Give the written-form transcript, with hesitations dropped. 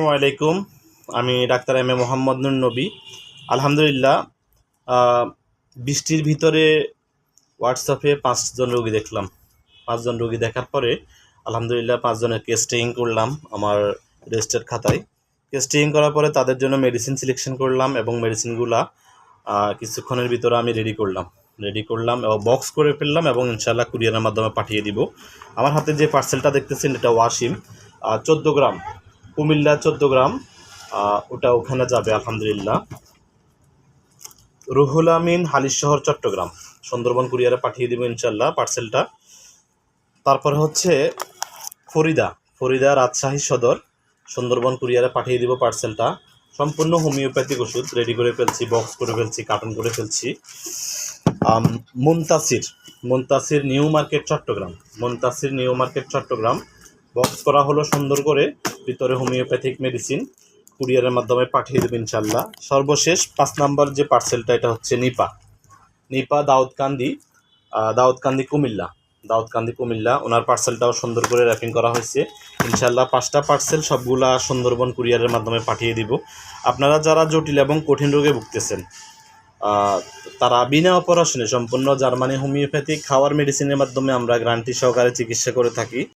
আসসালামু আলাইকুম। আমি doctor M A Mohammad Nur নবী। আলহামদুলিল্লাহ, আহ, বৃষ্টির ভিতরে হোয়াটসঅ্যাপে 5 জন রোগী দেখলাম। 5 জন রোগী দেখার পরে আলহামদুলিল্লাহ 5 জনের কেস টেকিং করলাম আমার রেজিস্টার খাতায়। কেস টেকিং করার পরে তাদের জন্য মেডিসিন সিলেকশন করলাম এবং মেডিসিনগুলা কিছুক্ষণের ভিতরে আমি রেডি করলাম এবং বক্স করে ফেললাম এবং ইনশাআল্লাহ কুরিয়ারের মাধ্যমে পাঠিয়ে দিব। আমার হাতে যে পার্সেলটা দেখতেছেন এটা ওয়াসিম, 14 গ্রাম, কুমিল্লা 14 গ্রাম। ওটা ওখানে যাবে আলহামদুলিল্লাহ। রুহুল আমিন, হালিশহর, চট্টগ্রাম। সুন্দরবন কুরিয়ারে পাঠিয়ে দিব ইনশাল্লাহ পার্সেলটা। তারপরে হচ্ছে ফরিদা, রাজশাহী সদর, সুন্দরবন কুরিয়ারে পাঠিয়ে দিব পার্সেলটা। সম্পূর্ণ হোমিওপ্যাথিক ওষুধ রেডি করে ফেলছি, বক্স করে ফেলছি, কার্টন করে ফেলছি। Muntasir new market Chattogram, box করা হলো সুন্দর করে, ভিতরে হোমিওপ্যাথিক মেডিসিন কুরিয়ারের মাধ্যমে পাঠিয়ে দেবেন ইনশাল্লাহ। সর্বশেষ 5 নম্বর যে পার্সেলটা, এটা হচ্ছে নিপা দাউদকান্দি কুমিল্লা। ওনার পার্সেলটাও সুন্দর করে র্যাপিং করা হয়েছে ইনশাল্লাহ। 5টা পার্সেল সবগুলা সুন্দরবন কুরিয়ারের মাধ্যমে পাঠিয়ে দিব। আপনারা যারা জটিল এবং কঠিন রোগে ভুগতেছেন, তারা বিনা অপারেশনে সম্পূর্ণ জার্মানি হোমিওপ্যাথিক খাওয়ার মেডিসিনের মাধ্যমে আমরা গ্যারান্টি সহকারে চিকিৎসা করে থাকি।